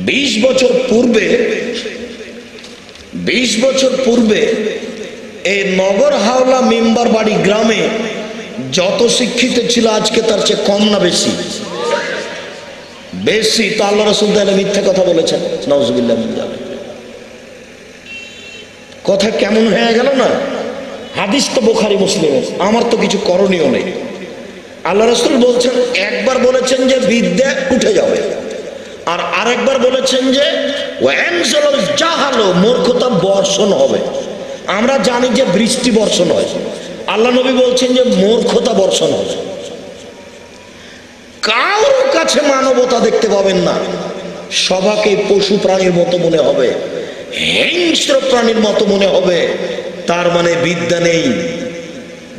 20 বছর পূর্বে 20 বছর পূর্বে এই নগর হাওলা মেম্বার বাড়ি গ্রামে যত শিক্ষিত ছিল আজকে তার চেয়ে কম না বেশি? বেশি। তো আল্লাহ রাসূল তাআলা মিথ্যা কথা বলেছেন, নাউজুবিল্লাহ মিন যালিক। কথা কেমন হয়ে গেল না? হাদিস তো বুখারী মুসলিমের, আমার তো কিছু করণীয় নেই। আল্লাহ রাসূল বলছেন, একবার বলেছেন যে বিদ্যা উঠে যাবে, আর আরেকবার বলেছেন যে ওয়ানজালাল জাহালু, মূর্খতা বর্ষণ হবে। আমরা জানি যে বৃষ্টি বর্ষণ হয়, আল্লাহ নবী বলছেন যে মূর্খতা বর্ষণ হবে। কারোর কাছে মানবতা দেখতে পাবেন না, সবাকে পশু প্রাণীর মতো মনে হবে, হিংস্র প্রাণীর মতো মনে হবে। তার মানে বিদ্যা নেই,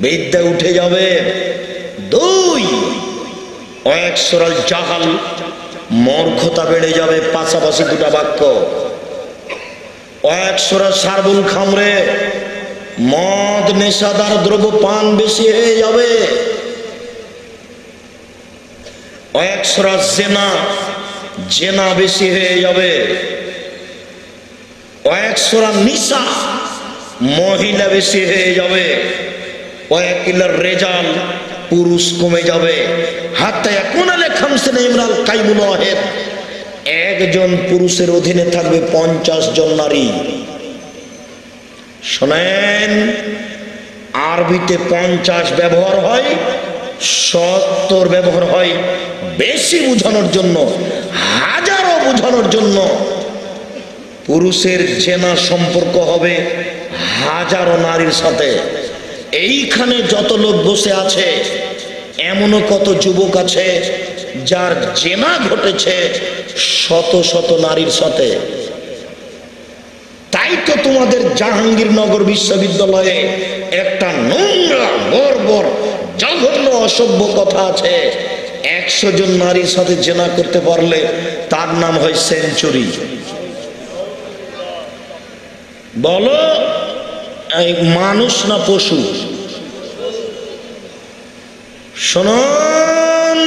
বিদ্যা উঠে যাবে। 2 ওয়াকসরাল জাহাল, মূর্খতা বেড়ে যাবে। পাশাপাশি দুটা বাক্য, ওয়াকসরা শারবুল খামরে, মদ নেশাদার দ্রব্য পান বেশি হয়ে যাবে। ওয়াকসরা জেনা, জেনা বেশি হয়ে যাবে। ওয়াকসরা নিসা, মহিলা বেশি হয়ে যাবে। ওয়াকিলার রেজাল, পুরুষ কমে যাবে। হাত্তা ইয়াকুনাল খামসিনা ইমরাল কাইমুল ওয়াহিদ, একজন পুরুষের অধীনে থাকবে 50 জন নারী। শোনেন, আরবিতে 50 ব্যবহার হয়, 70 ব্যবহার হয় বেশি বোঝানোর জন্য, হাজারো বোঝানোর জন্য। পুরুষের জেনা সম্পর্ক হবে হাজারো নারীর সাথে। এইখানে যত লোক বসে আছে, এমনও কত যুবক আছে যার জেনা ঘটেছে শত শত নারীর সাথে। তাই তো তোমাদের জাহাঙ্গীরনগর বিশ্ববিদ্যালয়ে একটা নোংরা বর্বর জঘন্য অসভ্য কথা আছে, 100 জন নারীর সাথে জেনা করতে পারলে তার নাম হয় সেঞ্চুরি। বলো, এই মানুষ না পশু? শুনুন,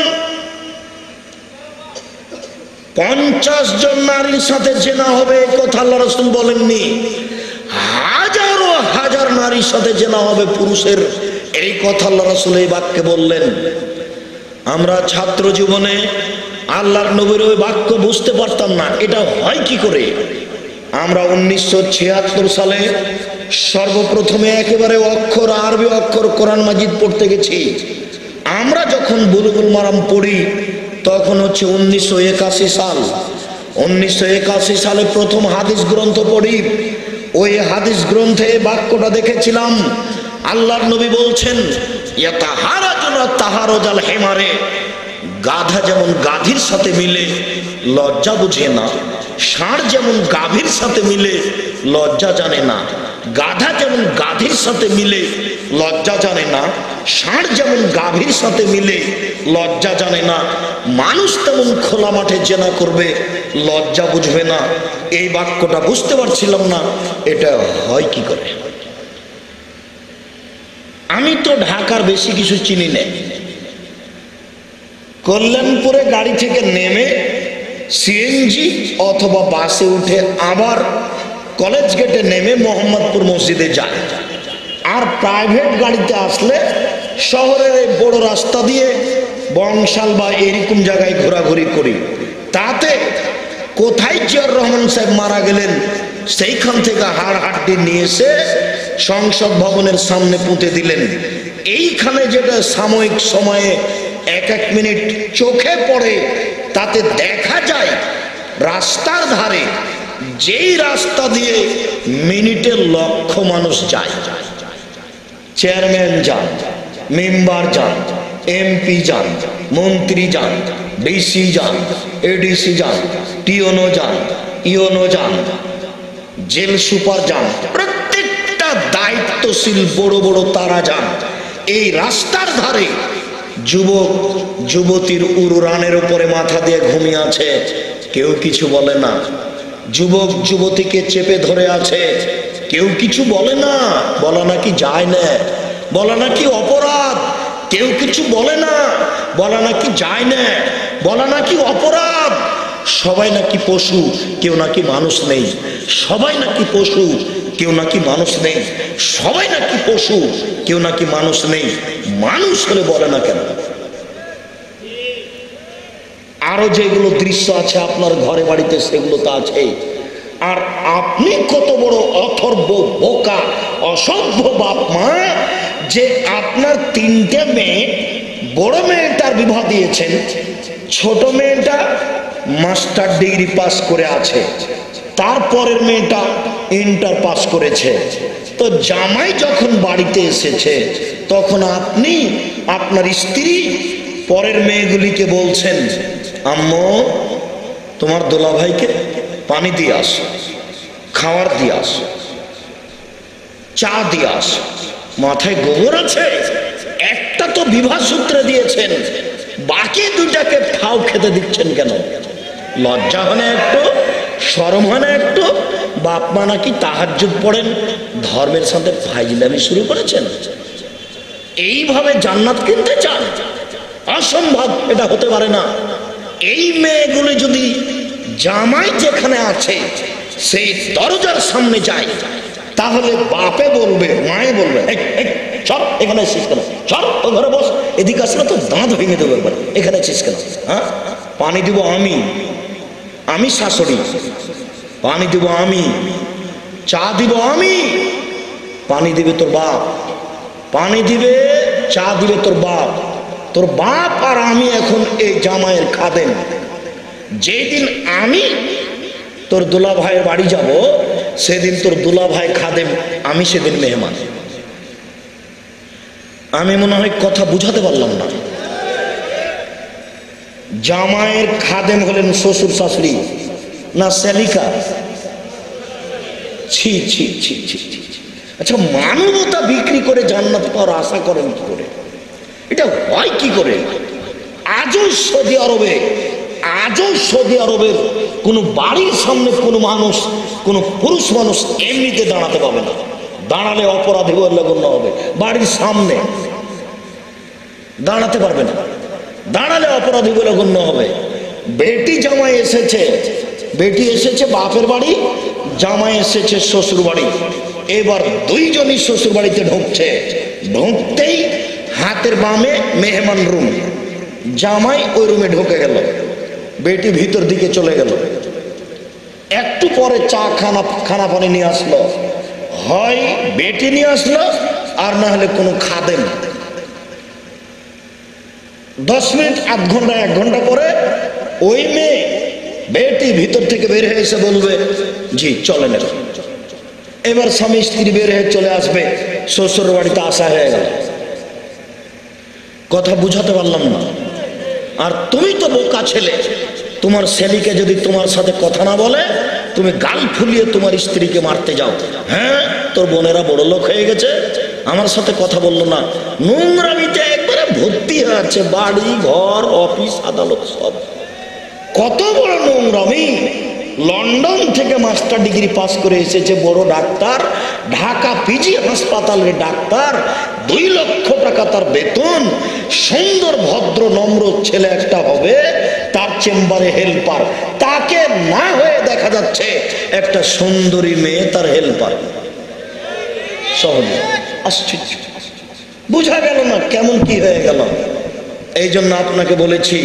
50 জন নারীর সাথে জেনা হবে, কথা আল্লাহ রাসূল বলেননি। হাজারো হাজার নারীর সাথে জেনা হবে পুরুষের, এই কথা আল্লাহ রাসূল এই বাক্যে বললেন। আমরা ছাত্র জীবনে আল্লাহর নবীর ওই বাক্য বুঝতে পারতাম না, এটা হয় কি করে। আমরা 1976 সালে সর্বপ্রথমে একেবারে অক্ষর, আরবি অক্ষর কোরআন মাজিদ পড়তে গেছি। আমরা যখন বুলুগুল মারাম পড়ি তখন হচ্ছে 1981 সাল। 1981 সালে প্রথম হাদিস গ্রন্থ পড়ি। ওই হাদিস গ্রন্থে বাক্যটা দেখেছিলাম, আল্লাহর নবী বলছেন, ইয়াতাহারাজুনা তাহারুজাল হিমারে, গাধা যেমন গাধীর সাথে মিলে লজ্জা বুঝে না, ষাঁড় যেমন গাভীর সাথে মিলে লজ্জা জানে না, গাধা যেমন গাধীর সাথে মিলে লজ্জা জানে না, ষাঁড় যেমন গাভীর সাথে মিলে লজ্জা জানে না, মানুষ তেমন খোলা মাঠে জেনা করবে, লজ্জা বুঝবে না। এই বাক্যটা বুঝতে পারছিলাম না, এটা হয় কি করে। আমি তো ঢাকার বেশি কিছু চিনি না। কল্যাণপুরে গাড়ি থেকে নেমে সিএনজি অথবা বাসে উঠে আবার কলেজ গেটে নেমে মোহাম্মদপুর মসজিদে যাই। আর প্রাইভেট গাড়িতে আসলে শহরের এই বড় রাস্তা দিয়ে বংশাল বা এরকম জায়গায় ঘোরাঘুরি করি। তাতে কোথায় জিয়াউর রহমান সাহেব মারা গেলেন সেইখান থেকে হাড় হাড্ডি নিয়ে এসে সংসদ ভবনের সামনে পুঁতে দিলেন। এইখানে যেটা সাময়িক সময়ে 1-1 মিনিট চোখে পড়ে, তাতে দেখা যায় রাস্তার ধারে যেই রাস্তা দিয়ে মিনিটে লক্ষ মানুষ যায়, চেয়ারম্যান যান, মেম্বার যান, এমপি যান, মন্ত্রী যান, ডিসি যান, এডিসি যান, টিওনো যান, ইওনো যান, জেল সুপার যান, প্রত্যেকটা দায়িত্বশীল বড় বড় তারা যান। এই রাস্তার ধারে যুবক যুবতীর উড়ানের উপরে মাথা দিয়ে ঘুমিয়ে আছে, কেউ কিছু বলে না। যুবক যুবতীকে চেপে ধরে আছে, কেউ কিছু বলে না। বলা নাকি যায় না, বলা নাকি অপরাধ, কেউ কিছু বলে না। বলা নাকি যায় না, বলা নাকি অপরাধ। সবাই নাকি পশু, কেউ নাকি মানুষ নেই। সবাই নাকি পশু, কেউ নাকি মানুষ নেই। সবাই নাকি পশু, কেউ নাকি মানুষ নেই। মানুষ হলে বলে না কেন? আরো যেগুলো দৃশ্য আছে আপনার ঘরে বাড়িতে, সেগুলো তো আছে। আর আপনি কত বড় অথর্ব, বোকা, অসভ্য বাপ মা যে আপনার তিনটে মেয়ে, বড় মেয়েটার বিবাহ দিয়েছেন, ছোট মেয়েটা মাস্টার ডিগ্রি পাস করে আছে, তারপরের মেয়েটা ইন্টার পাস করেছে। তো জামাই যখন বাড়িতে এসেছে তখন আপনি আপনার স্ত্রী পরের মেয়েগুলিকে বলছেন, আম্মু তোমার দোলাভাইকে পানি দিয়ে আসো, খাওয়ার দিয়ে আসো, চা দিয়ে আসো। মাথায় গোবর আছে? একটা তো বিবাহ সূত্রে দিয়েছেন, বাকি দুটাকে ফাও খেতে দিচ্ছেন কেন? লজ্জা হয় না একটু? শরম হয় না একটু? বাপ মা নাকি তাহাজ্জুদ পড়েন, ধর্মের সাথে ফাইজলামি শুরু করেছেন। এইভাবে জান্নাত কিনতে চান? অসম্ভব, এটা হতে পারে না। এই মেয়েগুলি যদি জামাই যেখানে আছে সেই দরজার সামনে যায়, তাহলে বাপে বলবে, মায়ে বলবে, চল এখানে এসেছিস কেন, চল ও ঘরে বস, এদিকে আসলে তো দাঁত ভেঙে দেবো একবার, এখানে এসেছিস কেন? হ্যাঁ, পানি দিব আমি, আমি শাশুড়ি, পানি দিব আমি, চা দিব আমি, পানি দিবে তোর বাপ, পানি দিবে চা দিবে তোর বাপ। তোর বাপ আর আমি এখন এই জামাইয়ের খাদেম। যেদিন আমি তোর দুলা ভাইয়ের বাড়ি যাব, সেদিন তোর দুলা ভাই খাদেম, আমি সেদিন মেহমান। আমি মনে হয় কথা বুঝাতে পারলাম না। জামাইয়ের খাদেম হলেন শ্বশুর শাশুড়ি না সেলিকা? ছি ছি ছি ছি ছি। আচ্ছা, মানবতা বিক্রি করে জান্নাত পাওয়ার আশা করেন কি করে? এটা হয় কি করে? আজও সৌদি আরবের কোনো বাড়ির সামনে কোনো মানুষ, কোনো পুরুষ মানুষ এমনিতে দাঁড়াতে পাবে না। দাঁড়ালে অপরাধী বলে গণ্য হবে। বাড়ির সামনে দাঁড়াতে পারবে না, দাঁড়ালে অপরাধী বলে গণ্য হবে। বেটি জামাই এসেছে, বেটি এসেছে বাপের বাড়ি, জামাই এসেছে শ্বশুর বাড়ি। এবার দুইজনই শ্বশুর বাড়িতে ঢুকছে। ঢুকতেই হাতের বামে মেহমান রুম, জামাই ওই রুমে ঢুকে গেল, বেটি ভিতর দিকে চলে গেল। একটু পরে চা খানা পানি নিয়ে আসলো, হয় বেটি নিয়ে আসলো আর না হলে কোনো খাদেম। 10 মিনিট, আধ ঘন্টা, 1 ঘন্টা পরে ওই মেয়ে বেটি ভিতর থেকে বের হয়ে এসে বলবে, জি চলেন। এবার স্বামী স্ত্রী বের হয়ে চলে আসবে, শ্বশুর বাড়িতে আসা হয়ে গেল। কথা বুঝাতে পারলাম না? আর তুমি তো বোকা ছেলে, তোমার ছেলেকে যদি তোমার সাথে কথা না বলে, তুমি গাল ফুলিয়ে তোমার স্ত্রীকে মারতে যাও। হ্যাঁ, তোর বোনেরা বড় লোক হয়ে গেছে, আমার সাথে কথা বললো না। নোংরামিতে একবারে ভর্তি হয়ে আছে, বাড়ি ঘর অফিস আদালত সব। কত বড় নোংরামি! লন্ডন থেকে মাস্টার ডিগ্রি পাস করে এসেছে, বড় ডাক্তার, ঢাকা পিজি হাসপাতালের ডাক্তার, 2 লক্ষ টাকা তার বেতন। সুন্দর ভদ্র নম্র ছেলে একটা হবে, তার চেম্বারে হেল্পার। তাকে না হয়ে দেখা যাচ্ছে একটা সুন্দরী মেয়ে তার হেল্পার। সহজে আশ্চর্য, বুঝা গেল না কেমন কি হয়ে গেল। এই জন্য আপনাকে বলেছি,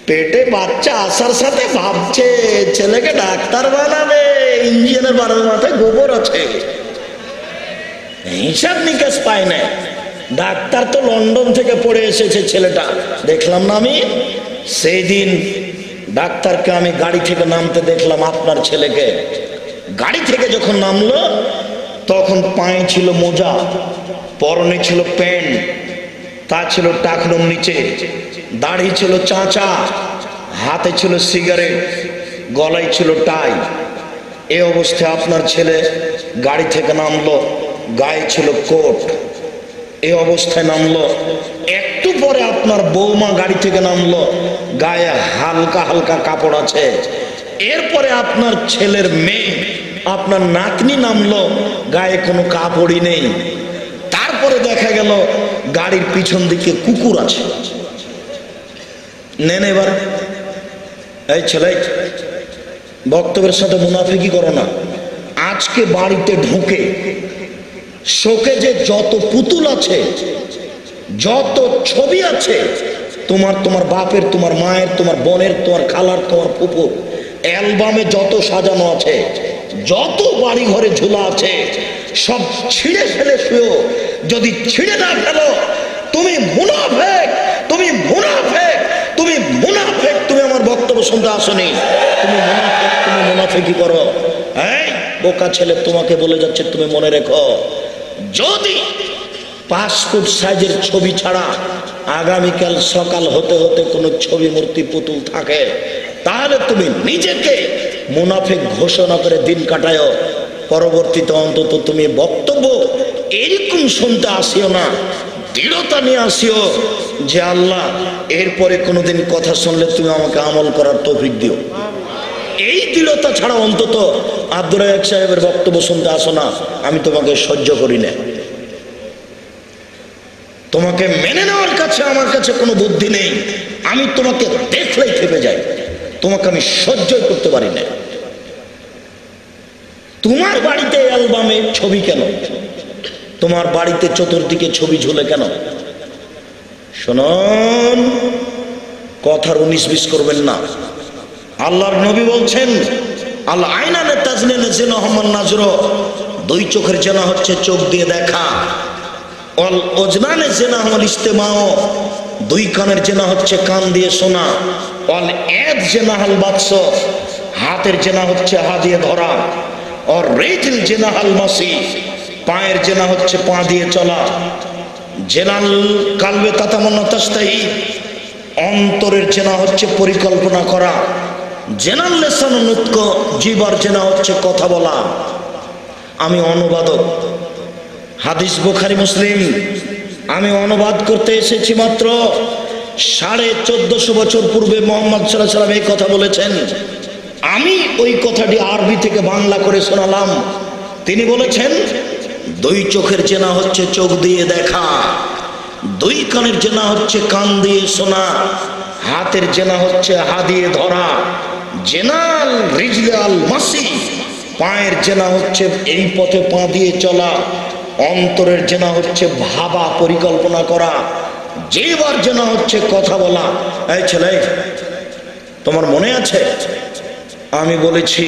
পেটে বাচ্চা আসার সাথে ভাবছে ছেলেকে ডাক্তার বানাবে, ইঞ্জিনিয়ার বানাবে, মাথায় গোবর আছে, হিসাব নিকাশ পায় না। ডাক্তার তো লন্ডন থেকে পড়ে এসেছে ছেলেটা, দেখলাম না আমি সেই দিন ডাক্তারকে আমি গাড়ি থেকে নামতে দেখলাম। আপনার ছেলেকে গাড়ি থেকে যখন নামলো, তখন পায়ে ছিল মোজা, পরনে ছিল প্যান্ট, তা ছিল টাকনুর নিচে, দাড়ি ছিল চাঁচা, হাতে ছিল সিগারেট, গলায় ছিল টাই। এই অবস্থায় আপনার ছেলে গাড়ি থেকে নামলো, গায়ে ছিল কোট, এই অবস্থায় নামলো। একটু পরে আপনার বৌমা গাড়ি থেকে নামলো, গায়ে হালকা হালকা কাপড় আছে। এরপরে আপনার ছেলের মেয়ে, আপনার নাতনি নামলো, গায়ে কোনো কাপড়ই নেই। তারপরে দেখা গেল গাড়ির পিছন দিকে কুকুর আছে। নেন এবার এই ছেলে, বক্তব্যের সাথে মুনাফিকি করো না। আজকে বাড়িতে ঢুকে শোকেজে যত পুতুল আছে, যত ছবি আছে, তোমার বাপের, তোমার মায়ের, তোমার বোনের, তোমার খালার, তোমার ফুপুর, অ্যালবামে যত সাজানো আছে, যত বাড়ি ঘরে ঝোলা আছে, সব ছিঁড়ে ফেলে শুয়েও যদি ছিঁড়ে না ফেলো, তুমি মুনাফিক, তুমি মুনাফিক, তুমি মুনাফিক। তুমি আমার বক্তব্য শুনতে আসনি, তুমি মুনাফিক, তুমি মুনাফিকি করো। হ্যাঁ, বোকা ছেলে তোমাকে বলে যাচ্ছে, তুমি মনে রেখো, যদি পাসপোর্ট সাইজের ছবি ছাড়া আগামীকাল সকাল হতে হতে কোনো ছবি মূর্তি পুতুল থাকে, তাহলে তুমি নিজেকে মুনাফিক ঘোষণা করে দিন কাটায়ো। পরবর্তীতে অন্তত তুমি বক্তব্য এরকম শুনতে আসিও না, দৃঢ়তা নিয়ে আসিও যে আল্লাহ এরপরে কোনোদিন কথা শুনলে তুমি আমাকে আমল করার তৌফিক দিও। এই দৃঢ়তা ছাড়া অন্তত আব্দুর রাজ্জাক সাহেবের বক্তব্য শুনতে আসো না, আমি তোমাকে সহ্য করি না। তোমাকে মেনে নেওয়ার কাছে আমার কাছে কোনো বুদ্ধি নেই, আমি তোমাকে দেখলেই খেপে যাই, তোমাকে আমি সহ্যই করতে পারি না। তোমার বাড়িতে অ্যালবামে ছবি কেন? তোমার বাড়িতে চতুর্দিকে ছবি ঝুলে কেন? শুনুন, কথার 19-20 করবেন না। আল্লাহর নবী বলছেন, আল আইনানে তাজনিনে জিনা হুমান নাজর, দুই চোখের জেনা হচ্ছে চোখ দিয়ে দেখা। অল ওজনানে জেনা হুমাল ইস্তেমাও, দুই কানের জেনা হচ্ছে কান দিয়ে শোনা। অল এদ জেনা হাল বাক্স, হাতের জেনা হচ্ছে হাত দিয়ে ধরা। और रेजिल जेनाहाल मासी, पायर जेना होच्छे पा दिए चला। जेनाल कालबे तातामन्ना तास्ताही, অন্তরের জেনা হচ্ছে পরিকল্পনা করা। জেনাল লেসান নুতক, জিবার জেনা হচ্ছে কথা বলা। আমি অনুবাদক, হাদিস বুখারী মুসলিম আমি অনুবাদ করতে এসেছি মাত্র। 1450 বছর পূর্বে মুহাম্মদ সাল্লাল্লাহু আলাইহি ওয়াসাল্লাম এই কথা বলেছেন। আমি ওই কথাটি আরবি থেকে বাংলা করে শোনালাম। তিনি বলেছেন, দুই চোখের জেনা হচ্ছে চোখ দিয়ে দেখা, দুই কানের জেনা হচ্ছে কান দিয়ে শোনা, হাতের জেনা হচ্ছে হাত দিয়ে ধরা। জেনাল রিজলাল মাসি, পায়ের জেনা হচ্ছে এই পথে পা দিয়ে চলা। অন্তরের জেনা হচ্ছে ভাবা, পরিকল্পনা করা। জিহ্বার জেনা হচ্ছে কথা বলা। এই ছেলে, তোমার মনে আছে আমি বলেছি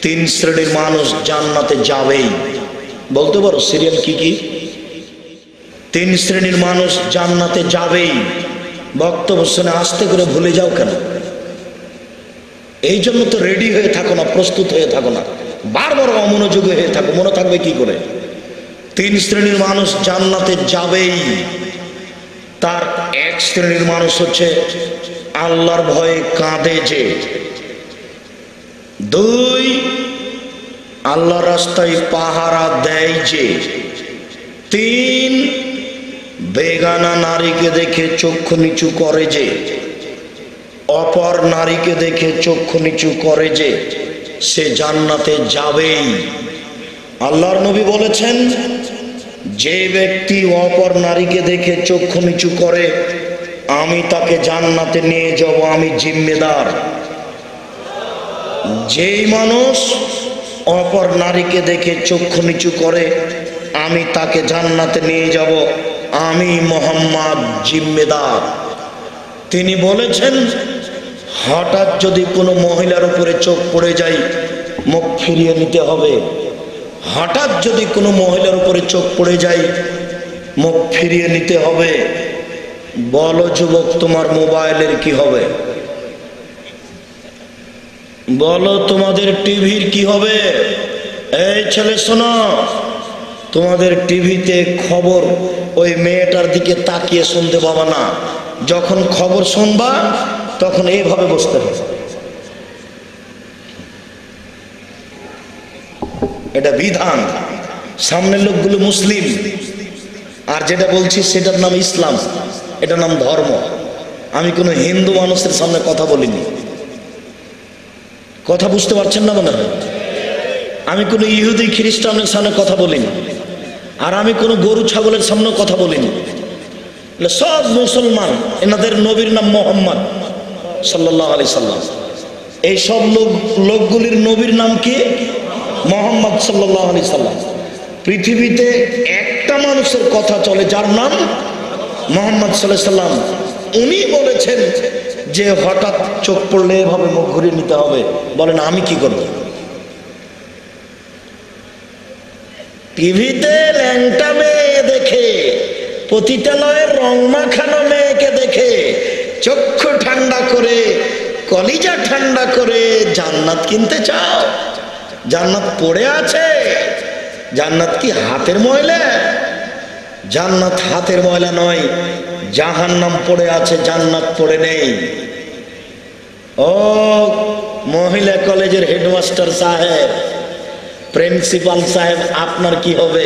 3 শ্রেণীর মানুষ জান্নাতে যাবেই? বলতে পারো সিরিয়াল কি কি? 3 শ্রেণীর মানুষ জান্নাতে যাবেই। বক্তব্য শুনে আস্তে করে ভুলে যাও কেন? এই জন্য তো রেডি হয়ে থাকো না, প্রস্তুত হয়ে থাকো না, বারবার অমনোযোগী হয়ে থাকো। মনে থাকবে কি করে? 3 শ্রেণীর মানুষ জান্নাতে যাবেই। তার 1 শ্রেণীর মানুষ হচ্ছে আল্লাহর ভয়ে কাঁদে যে, 2 আল্লাহর রাস্তায় পাহারা দেয় যে, 3 বেগানা নারীকে দেখে চক্ষু নিচু করে যে, অপর নারীকে দেখে চক্ষু নিচু করে যে, সে জান্নাতে যাবেই। আল্লাহর নবী বলেছেন, যে ব্যক্তি অপর নারীকে দেখে চক্ষু নিচু করে, আমি তাকে জান্নাতে নিয়ে যাব, আমি জিম্মেদার। যেই মানুষ অপর নারীকে দেখে চক্ষু নিচু করে, আমি তাকে জান্নাতে নিয়ে যাব, আমি মুহাম্মদ জিম্মেদার। তিনি বলেছেন, হঠাৎ যদি কোনো মহিলার উপরে চোখ পড়ে যায়, মুখ ফিরিয়ে নিতে হবে। হঠাৎ যদি কোনো মহিলার উপরে চোখ পড়ে যায়, মুখ ফিরিয়ে নিতে হবে। বলো যুবক, তোমার মোবাইলের কি হবে? বলো তোমাদের টিভির কি হবে? এই ছেলে শোনো, তোমাদের টিভিতে খবর ওই মেয়েটার দিকে তাকিয়ে শুনতে পাবা না। যখন খবর শুনবা তখন এইভাবে বসতে হবে। এটা বিধান। সামনের লোকগুলো মুসলিম, আর যেটা বলছি সেটার নাম ইসলাম, এটার নাম ধর্ম। আমি কোনো হিন্দু মানুষের সামনে কথা বলিনি। কথা বুঝতে পারছেন না মনে হয়? আমি কোনো ইহুদি খ্রিস্টানের সামনে কথা বলিনি, আর আমি কোনো গরু ছাগলের সামনে কথা বলিনি। সব মুসলমান, এনাদের নবীর নাম মোহাম্মদ, সাল্লাল্লাহু আলাইহি সাল্লাম। এই সব লোকগুলির নবীর নাম কি? মুহাম্মদ সাল্লাল্লাহু আলাইহি সাল্লাম। পৃথিবীতে একটা মানুষের কথা চলে যার নাম মুহাম্মদ সাল্লাল্লাহু আলাইহি সাল্লাম। উনি বলেছেন যে হঠাৎ চোখ পড়লে এভাবে মুখ ঘুরিয়ে নিতে হবে। বলেন আমি কি করব? টিভিতে ল্যাংটা মেয়ে দেখে, পতিতালয়ের রং মাখানো মেয়েকে দেখে চক্ষু ঠান্ডা করে, কলিজা ঠান্ডা করে জান্নাত কিনতে চাও? জান্নাত পড়ে আছে। জান্নাত কি হাতের ময়লা? জান্নাত হাতের ময়লা নয়, জাহান্নাম পড়ে আছে, জান্নাত পড়ে নেই। ও মহিলা কলেজের হেডমাস্টার সাহেব, প্রিন্সিপাল সাহেব, আপনার কি হবে?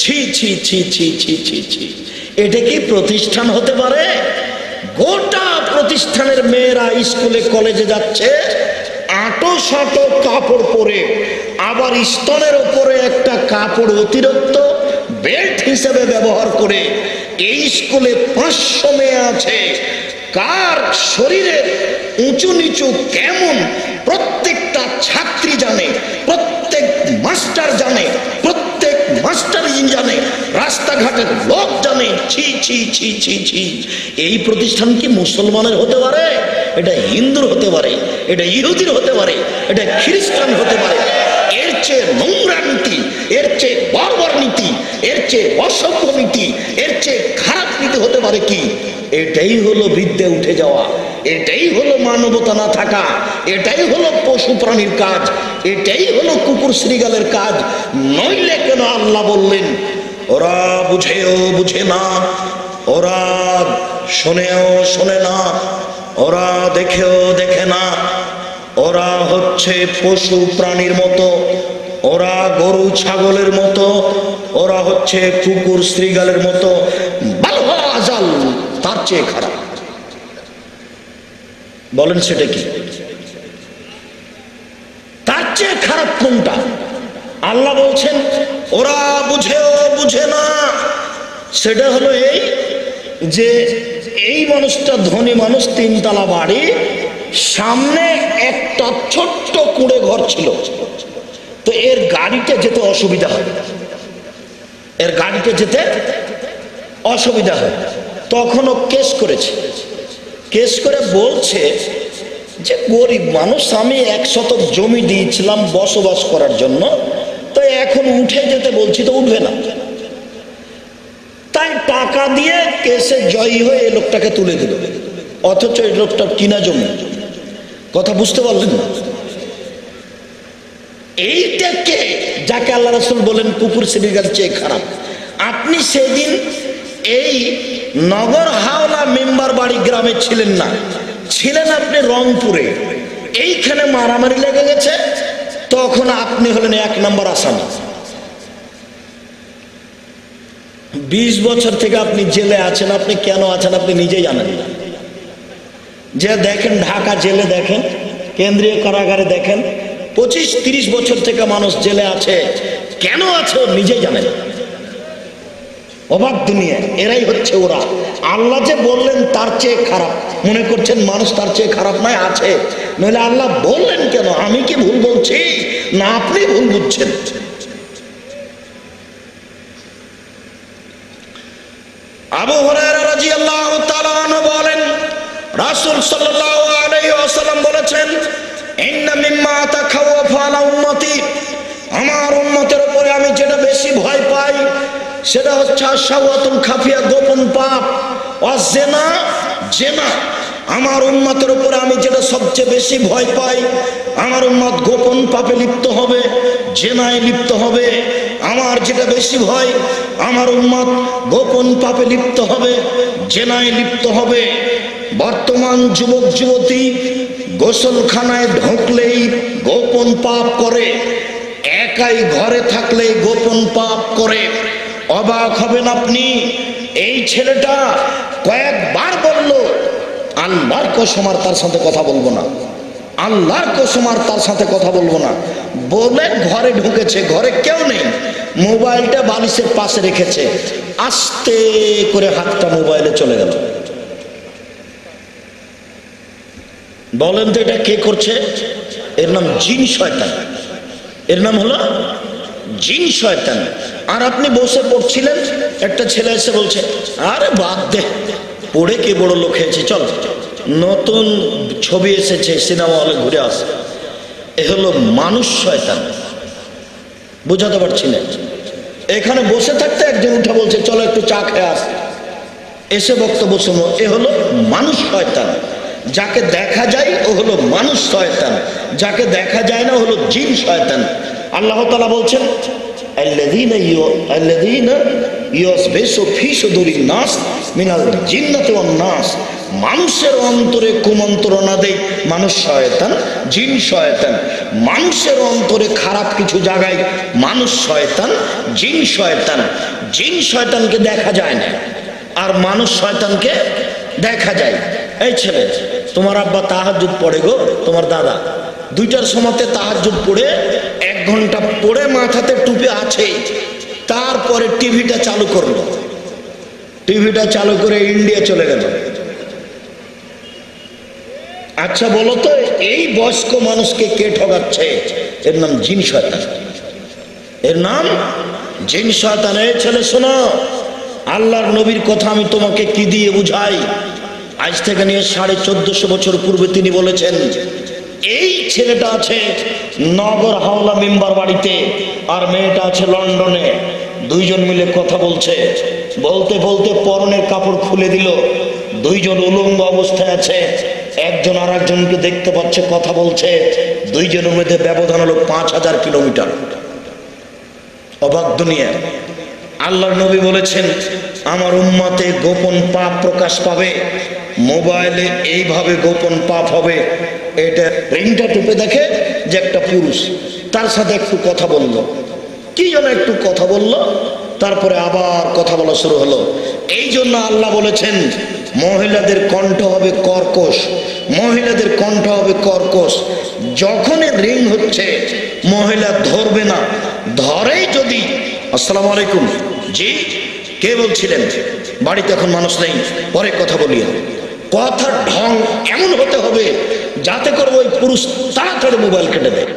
ছি ছি ছি ছি ছি ছি ছি, এটা কি প্রতিষ্ঠান হতে পারে? গোটা প্রতিষ্ঠানের মেয়েরা স্কুলে কলেজে যাচ্ছে আটো সাটো কাপড় পরে, আবার স্তনের উপরে একটা কাপড় অতিরিক্ত বেল্ট হিসেবে ব্যবহার করে। এই স্কুলে 500 মেয়ে আছে, কার শরীরের উঁচু নিচু কেমন প্রত্যেকটা ছাত্রী জানে, প্রত্যেক মাস্টার জানে, প্রত্যেক মাস্টার জানে, রাস্তাঘাটের লোক জানে। ছি ছি ছি ছি ছি, এই প্রতিষ্ঠান কি মুসলমানের হতে পারে? এটা হিন্দুর হতে পারে, এটা ইহুদির হতে পারে, এটা খ্রিস্টান হতে পারে। এর চেয়ে নোংরা নীতি, এর চেয়ে বর্বর নীতি, এর চেয়ে অসভ্য নীতি, এর চেয়ে খারাপ নীতি হতে পারে কি? এটাই হলো বিদ্যে উঠে যাওয়া, এটাই হলো মানবতা না থাকা, এটাই হলো পশু প্রাণীর কাজ, এটাই হলো কুকুর শ্রীগালের কাজ। নইলে কেন আল্লাহ বললেন ওরা বুঝেও বুঝে না, ওরা শোনেও শোনে না, ওরা দেখেও দেখে না, ওরা হচ্ছে পশু প্রাণীর মতো, ওরা গরু ছাগলের মতো, ওরা হচ্ছে কুকুর শ্রীগালের মতো। বালহাজাল, তার চেয়ে খারাপ। বলেন সেটা কি? তার চেয়ে খারাপ কোনটা? আল্লাহ বলছেন ওরা বুঝেও বুঝে না। সেটা হলো এই যে এই মানুষটা ধনী মানুষ, 3 তলা বাড়ি, সামনে একটা ছোট্ট কুঁড়ে ঘর ছিল। তো এর গাড়িতে যেতে অসুবিধা হয়, এর গাড়িতে যেতে অসুবিধা হয়। তখন ও কেস করেছে, কেস করে বলছে যে গরিব মানুষ, আমি 1 শতক জমি দিয়েছিলাম বসবাস করার জন্য, তো এখন উঠে যেতে বলছি তো উঠবে না, তাই টাকা দিয়ে কেসে জয়ী হয়ে এই লোকটাকে তুলে দিল। অথচ এই লোকটার কিনা জমি। কথা বুঝতে পারলেন না? এইটাকে যাকে আল্লাহ রাসূল বলেন কুকুর শ্রীগাল চেয়ে খারাপ। আপনি সেদিন এই নগর হাওলা মেম্বার বাড়ি গ্রামে ছিলেন না, ছিলেন আপনি রংপুরে। এইখানে মারামারি লেগে গেছে, তখন আপনি হলেন 1 নম্বর আসামি। 20 বছর থেকে আপনি জেলে আছেন। আপনি কেন আছেন আপনি নিজেই জানেন না। যে দেখেন ঢাকা জেলে, দেখেন কেন্দ্রীয় কারাগারে, দেখেন 25-30 বছর থেকে মানুষ জেলে আছে। কেন আছে ও নিজেই জানেন। অবাক দুনিয়া, এরাই হচ্ছে ওরা। আল্লাহ যে বললেন তার চেয়ে খারাপ, মনে করছেন মানুষ তার চেয়ে খারাপ নয়? আছে। নইলে আল্লাহ বললেন কেন? আমি কি ভুল বলছি না আপনি ভুল বুঝছেন? আবু হুরায়রা রাদিয়াল্লাহু তাআলা আনহু বলেন, রাসূল সাল্লাল্লাহু আলাইহি ওয়াসাল্লাম বলেছেন, ইন্না মিম্মা তাখাওয়াফু আলা উম্মতি, আমার উম্মতের উপরে আমি যেটা বেশি ভয় পাই সেটা হচ্ছে আশাওয়াতুল খাফিয়া, গোপন পাপ, ওয়াজিনা, জিনা। আমার উম্মতের উপরে আমি যেটা সবচেয়ে বেশি ভয় পাই, আমার উম্মত গোপন পাপে লিপ্ত হবে, জিনায় লিপ্ত হবে। আমার যেটা বেশি ভয়, আমার উম্মত গোপন পাপে লিপ্ত হবে, জিনায় লিপ্ত হবে। বর্তমান যুবক যুবতী গোসলখানায় ঢুকলেই গোপন পাপ করে, একাই ঘরে থাকলেই গোপন পাপ করে। অবাক হবেন আপনি, এই ছেলেটা কয়েকবার বলল আল্লাহর কসম আর তার সাথে কথা বলবো না, আল্লাহর কসম আর তার সাথে কথা বলবো না বলে ঘরে ঢুকেছে। ঘরে কেউ নেই, মোবাইলটা বালিশের পাশে রেখেছে, আস্তে করে হাতটা মোবাইলে চলে গেল। বলেন তো এটা কে করছে? এর নাম জিন শয়তান, এর নাম হলো জিন শয়তান। আর আপনি বসে পড়ছিলেন, একটা ছেলে এসে বলছে আরে বাদ দে, পড়ে কে বড় লোক হয়েছে, চল নতুন ছবি এসেছে সিনেমা হলে ঘুরে আস। এ হলো মানুষ শয়তান। বোঝাতে পারছি না? এখানে বসে থাকতে একজন উঠে বলছে চলো একটু চা খেয়ে আস, এসে বক্তব্য শোনো। এ হলো মানুষ শয়তান। যাকে দেখা যায় ও হলো মানুষ শয়তান, যাকে দেখা যায় না হলো জিন শয়তান। আল্লাহ তাআলা বলছেন আল্লাযীনা ইউসবিসু ফি সুদুরিন নাস মিনাল জিন্নাতি ওয়ান নাস, মানুষের অন্তরে কুমন্ত্রণা দেয় মানুষ শয়তান, জিন শয়তান। মানুষের অন্তরে খারাপ কিছু জায়গায় মানুষ শয়তান, জিন শয়তান। জিন শয়তানকে দেখা যায় না, আর মানুষ শয়তানকে দেখা যায়। এই ছেলে, তোমার আব্বা তাহাজ্জুদ পড়ে গো, তোমার দাদা 2টার সময়তে তাহাজ্জুদ পড়ে 1 ঘন্টা পড়ে মাথাতে টুপি আছে, তারপরে টিভিটা চালু করলো, টিভিটা চালু করে ইন্ডিয়া চলে গেল। আচ্ছা বলো তো, এই বয়স্ক মানুষকে কে ঠকাচ্ছে? এর নাম জিন শয়তান, এর নাম জিন শয়তান। এই ছেলে শোনো, আল্লাহর নবীর কথা আমি তোমাকে কি দিয়ে বুঝাই? আজ থেকে নিয়ে 1450 বছর পূর্বে তিনি বলেছেন, এই ছেলেটা আছে নগর হাওলা মেম্বার বাড়িতে, আর মেয়েটা আছে লন্ডনে, 2জন মিলে কথা বলছে। বলতে বলতে পরনের কাপড় খুলে দিল, 2জন উলঙ্গ অবস্থায় আছে, একজন আর একজনকে দেখতে পাচ্ছে, কথা বলছে। 2জনের মধ্যে ব্যবধান হলো 5000 কিলোমিটার। অবাক দুনিয়া। আল্লাহর নবী বলেছেন আমার উম্মতে গোপন পাপ প্রকাশ পাবে, মোবাইলে এইভাবে গোপন পাপ হবে। এটা রিংটা টিপে দেখে যে একটা পুরুষ, তার সাথে একটু কথা বললো, কি যেন একটু কথা বললো, তারপরে আবার কথা বলা শুরু হলো। এই জন্য আল্লাহ বলেছেন মহিলাদের কণ্ঠ হবে কর্কশ, মহিলাদের কণ্ঠ হবে কর্কশ। যখনই রিং হচ্ছে মহিলা ধরবে না, ধরেই যদি আসসালামু আলাইকুম, জি কে বলছিলেন, বাড়িতে এখন মানুষ নেই, পরে কথা বলিয়া, কথার ঢং এমন হতে হবে যাতে করে ওই পুরুষ তাড়াতাড়ি মোবাইল কেটে দেয়।